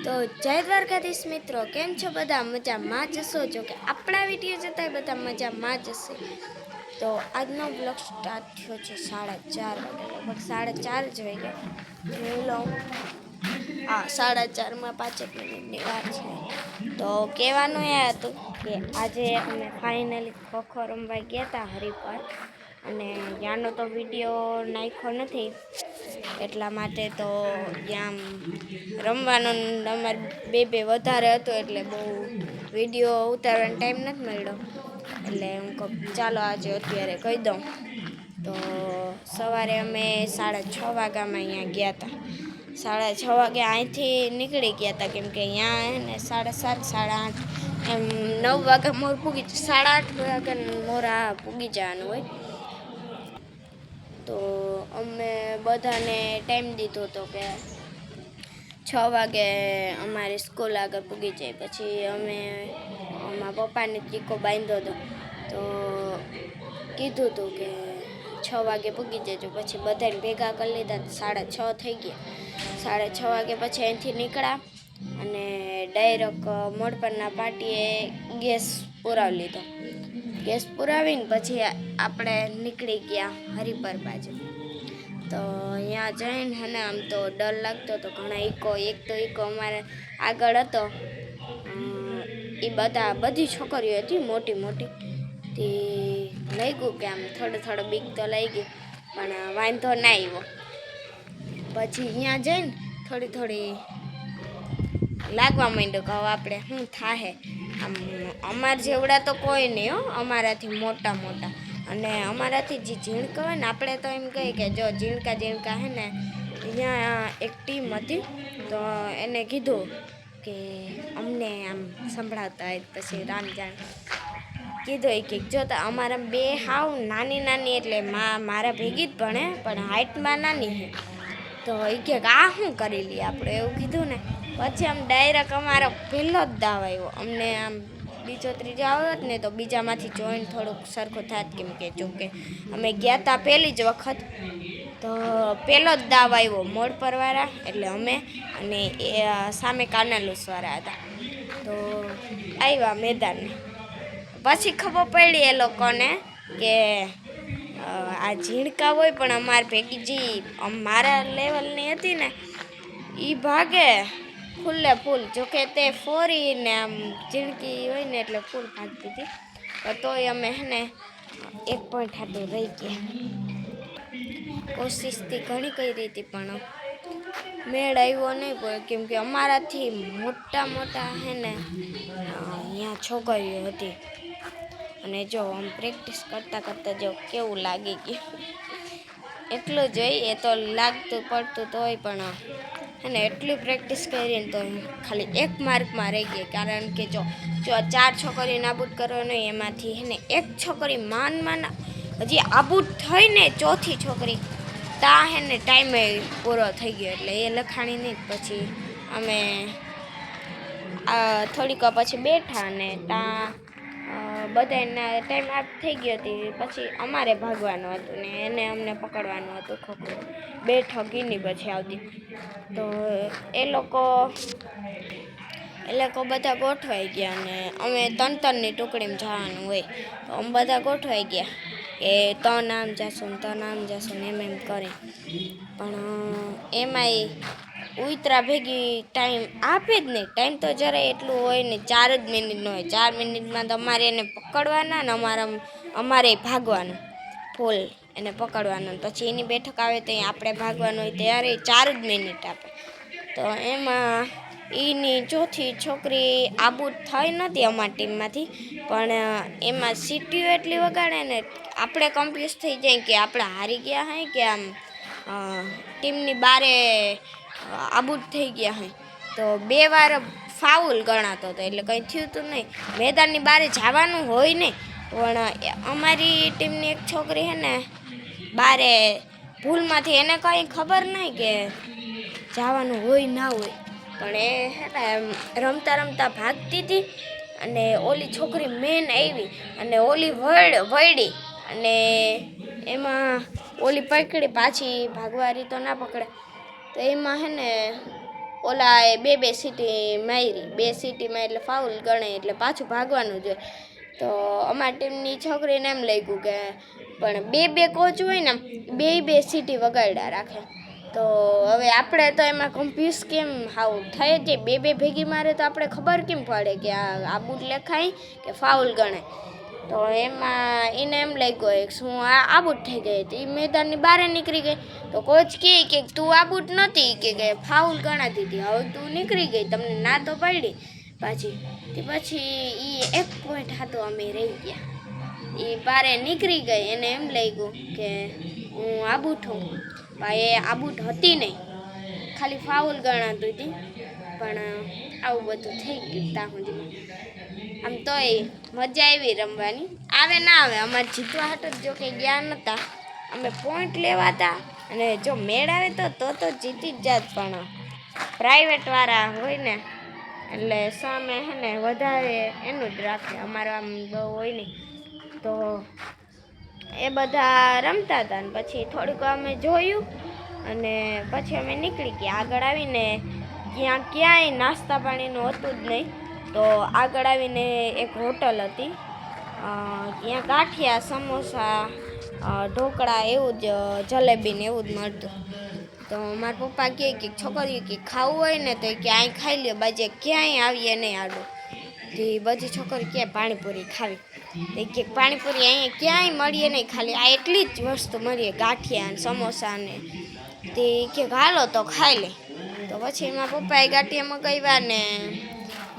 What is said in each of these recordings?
તો જય દ્વારકાધીશ મિત્રો, કેમ છો બધા? મજામાં જ હશો? જો કે આપણા વિડીયો જોતા બધા મજામાં જ હશે. તો આજનો બ્લોગ સ્ટાર્ટ થયો છે 4:30 વાગે, લગભગ 4:30 જ વાગ્યા જોઈ લઉં. 4:30 5 મિનિટની વાર છે. તો કહેવાનું એ હતું કે આજે અમે ફાઇનલી ખોખો રમવા ગયા હતા હરિપર, અને ત્યાંનો તો વિડીયો નાખ્યો નથી એટલા માટે. તો ત્યાં રમવાનો અમારે બે વધારે હતો એટલે બહુ વિડીયો ઉતારવાનો ટાઈમ નથી મળ્યો. એટલે હું કહું ચાલો આજે અત્યારે કહી દઉં. તો સવારે અમે 6:30 વાગ્યામાં અહીંયા ગયા હતા. 6:30 વાગે અહીંથી નીકળી ગયા હતા, કેમ કે અહીંયા ને 7:30 8:30 એમ 9 વાગ્યા મોર પૂગી 8:30 વાગ્યા મોરા પૂગી જવાનું હોય. તો અમે બધાને ટાઈમ દીધો હતો કે 6 વાગે અમારી સ્કૂલ આગળ પૂગી જાય. પછી અમે મારા પપ્પાને ટીકો બાંધ્યો હતો, તો કીધું હતું કે 6 વાગે પૂગી જજો. પછી બધાને ભેગા કરી લીધા, 6:30 થઈ ગયા. 6:30 વાગે પછી અહીંથી નીકળ્યા અને ડાયરેક્ટ મોડપરના પાટીએ ગેસ પુરાવી લીધો. ગેસ પુરાવીને પછી આપણે નીકળી ગયા હરિપર બાજુ. તો અહીંયા જઈને અને આમ તો ડર લાગતો હતો ઘણા. એક તો ઈકો અમારે આગળ હતો, એ બધી છોકરીઓ હતી મોટી મોટી. તે લઈ ગયું કે આમ થોડો બીક તો લઈ ગઈ, પણ વાંધો ના આવ્યો. પછી અહીંયા જઈને થોડી લાગવા માંડ્યું કે હવે આપણે શું થાહે. આમ અમાર જેવડા તો કોઈ નહીં હો, અમારાથી મોટા અને અમારાથી જે ઝીણકા હોય ને, આપણે તો એમ કહીએ કે જો ઝીણકા હે ને. અહીંયા એક ટીમ હતી, તો એને કીધું કે અમને આમ સંભળાવતા હોય. પછી રામજાન કીધું કે જો તો અમારા બે હાવ નાની એટલે મારા ભેગી જ ભણે, પણ હાઇટમાં નાની છે. તો એ કે આ શું કરી લઈએ આપણે, એવું કીધું ને. પછી આમ ડાયરેક્ટ અમારો પહેલો જ દાવ આવ્યો. અમને આમ બીજો ત્રીજો આવ્યો જ ને તો બીજામાંથી જોઈને થોડુંક સરખું થાત, કેમ કે જોકે અમે ગયા હતા પહેલી જ વખત. તો પહેલો જ દાવ આવ્યો મોડ પરવાળા, એટલે અમે અને એ સામે કાનાલુસવાળા હતા. તો આવ્યા મેદાનમાં. પછી ખબર પડી એ લોકોને કે આ ઝીણકા હોય, પણ અમારે ભેગી જે મારા લેવલની હતી ને એ ભાગે ફૂલ. જોકે તે ફોરીને આમ ઝીણકી હોય ને એટલે ફૂલ ભાગતી હતી. તોય અમે હે ને 1 પોઈન્ટ હાટું રહી ગયા. કોશિશથી ઘણી કરી હતી પણ મેળ આવ્યો નહીં, કેમ કે અમારાથી મોટા હે ને અહીંયા છોકરીઓ હતી. અને જો આમ પ્રેક્ટિસ કરતાં જો કેવું લાગી ગયું. એટલું જ હોય, એ તો લાગતું પડતું તો હોય, પણ અને એટલી પ્રેક્ટિસ કરીને તો ખાલી 1 માર્કમાં રહી ગઈ. કારણ કે જો 4 છોકરી નાબૂદ કરવાની, એમાંથી હે ને 1 છોકરી માન હજી આબૂદ થઈ ને 4થી છોકરી તા હે ને ટાઈમે પૂરો થઈ ગયો, એટલે એ લખાણી નહીં. પછી અમે થોડીક પછી બેઠા અને ત્યાં બધાના ટાઈમ આપ થઈ ગયો હતી. પછી અમારે ભાગવાનું હતું ને એને અમને પકડવાનું હતું ખોખો. 2 ઠગીની પછી આવતી. તો એ લોકો બધા ગોઠવાઈ ગયા, અને અમે 3-3ની ટુકડીમાં જવાનું હોય. તો અમે બધા ગોઠવાઈ ગયા કે તો નામ જાશું એમ કરે. પણ એમાંય ઉતરા ભેગી ટાઈમ આપે જ નહીં. ટાઈમ તો જરાય એટલું હોય ને, 4 જ મિનિટનો હોય. 4 મિનિટમાં તો અમારે એને પકડવાના ને અમારે ભાગવાનું ફૂલ એને પકડવાનું. પછી એની બેઠક આવે તો આપણે ભાગવાનું હોય, ત્યારે 4 જ મિનિટ આપે. તો એમાં એની ચોથી છોકરી આબૂદ થઈ નથી અમારી ટીમમાંથી, પણ એમાં સીટીઓ એટલી વગાડે ને આપણે કન્ફ્યુઝ થઈ જાય કે આપણે હારી ગયા હોય કે આમ ટીમની બારે આબૂદ થઈ ગયા હોય. તો 2 વાર ફાઉલ ગણાતો હતો, એટલે કંઈ થયું હતું નહીં. મેદાનની બારે જવાનું હોય નહીં, પણ અમારી ટીમની એક છોકરી છે ને બારે ભૂલમાંથી, એને કંઈ ખબર નહીં કે જવાનું હોય ના હોય, પણ એ હે ને રમતા ભાગતી હતી. અને ઓલી છોકરી મેન આવી અને ઓલી વળી અને એમાં ઓલી પકડી, પાછી ભાગવારી તો ના પકડે. તો એમાં હે ને ઓલા એ બે સીટી મારી, 2 સીટીમાં એટલે ફાઉલ ગણે એટલે પાછું ભાગવાનું જોઈએ. તો અમારી ટીમની છોકરીને એમ લાગ્યું કે પણ બે કોચ હોય ને બે સીટી વગાડ્યા રાખે. તો હવે આપણે તો એમાં કન્ફ્યુઝ કેમ હાવ થઈ જ બે ભેગી મારે તો આપણે ખબર કેમ પડે કે આ બૂટ લેખાય કે ફાઉલ ગણાય. તો એમાં એને એમ લાગ્યું શું આ બૂટ થઈ ગઈ હતી, એ મેદાનની બહાર નીકળી ગઈ. તો કોચ કહે કે તું આ બૂટ નહોતી કે ફાઉલ ગણાતી હતી, હવે તું નીકળી ગઈ, તમને ના તો પડી પછી. એ 1 પોઈન્ટ હતો અમે રહી ગયા. એ બારે નીકળી ગઈ, એને એમ લાગ્યું કે હું આ બૂટ હું, એ આ બૂટ હતી નહીં, ખાલી ફાઉલ ગણાતું હતી. પણ આવું બધું થઈ ગયું ત્યાં સુધીમાં. આમ તોય મજા આવી રમવાની. આવે ના આવે, અમારે જીતવા હાટો જો કે ગયા નહોતા, અમે પોઈન્ટ લેવા હતા. અને જો મેળ આવે તો જીતી જ જાત. પણ પ્રાઇવેટવાળા હોય ને એટલે સામે હે ને વધારે એનું જ રાખે, અમારું આમ બહુ હોય નહીં. તો એ બધા રમતા હતા ને પછી થોડીક અમે જોયું અને પછી અમે નીકળી ગયા. આગળ આવીને ક્યાંય નાસ્તા પાણીનું હતું જ નહીં. તો આગળ આવીને એક હોટલ હતી, ત્યાં ગાંઠિયા, સમોસા, ઢોકળા એવું જ, જલેબી ને એવું જ મળતું. તો મારા પપ્પા કહે કે છોકરીઓ કે ખાવું હોય ને તો કે અહીં ખાઈ લ્યો, બાજે ક્યાંય આવીએ નહીં આડું. તો બધી છોકરી કે પાણીપુરી ખાવી, તો કે પાણીપુરી અહીંયા ક્યાંય મળીએ નહીં, ખાલી આ એટલી જ વસ્તુ મળીએ, ગાંઠિયા ને સમોસા ને. તે કે હાલો તો ખાઈ લે. તો પછી મારા પપ્પાએ ગાંઠિયા મગાવ્યા ને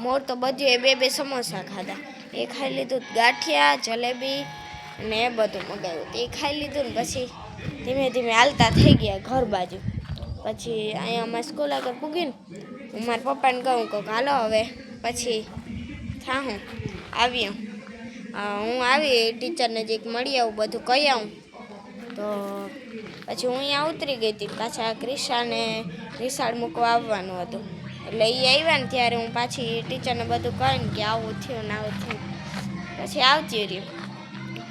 મોર તો બધું બે સમોસા ખાધા. એ ખાઈ લીધું, ગાંઠિયા, જલેબી ને એ બધું મગાવ્યું. તે ખાઈ લીધું ને પછી ધીમે ધીમે હાલતા થઈ ગયા ઘર બાજુ. પછી અહીંયા અમારી સ્કૂલ આગળ પૂગીને હું મારા પપ્પાને કહું કે હાલો હવે પછી થાઉં આવીએ. હું આવી ટીચરને જે મળી આવું, બધું કહી આવું. તો પછી હું અહીંયા ઉતરી ગઈ હતી. પાછા ક્રિશાને નિશાળ મૂકવા આવવાનું હતું, એટલે એ આવ્યા ને ત્યારે હું પાછી ટીચરને બધું કહીને કે આવું થયું ને આવું થયું. પછી આવતી રહ્યું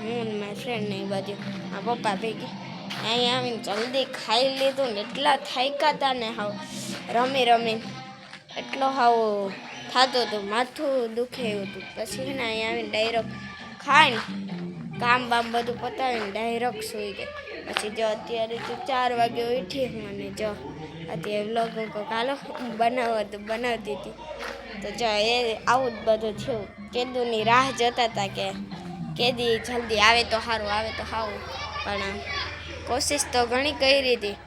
હું ને મારી ફ્રેન્ડ ને એ બધું મારા પપ્પા ભેગી. અહીંયા આવીને જલ્દી ખાઈ લીધું ને એટલા થાક્યા હતા ને, હાવ રમી એટલો હાવ થતું હતું, માથું દુખે એવું હતું. પછી ને અહીંયા આવીને ડાયરેક્ટ ખાઈને કામ બામ બધું પતાવીને ડાયરેક્ટ સૂઈ ગઈ. પછી જો અત્યારે તો 4 વાગે ઉઠી હું અને જો અત્યારે વ્લોગ હાલો બનાવતી હતી. તો જો એ આવું જ બધું થયું. કેદુની રાહ જોતા હતા કે કેદી જલ્દી આવે તો સારું, આવે તો સારું. પણ કોશિશ તો ઘણી કરી હતી,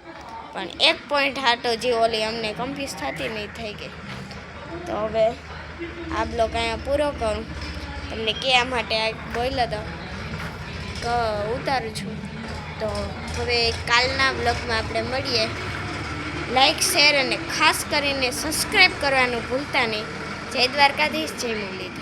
પણ 1 પોઈન્ટ હાટો જે ઓલી અમને કન્ફ્યુઝ થતી નહીં થઈ ગઈ. તો હવે આ બ્લોગ અહીંયા પૂરો કરું. તમને કહેવા માટે આ બોલ્યો તો ઉતારું છું. તો હવે કાલના બ્લોગમાં આપણે મળીએ. લાઈક, શેર અને ખાસ કરીને સબસ્ક્રાઈબ કરવાનું ભૂલતા નહીં. જય દ્વારકાધીશ, જય મુરલીધર.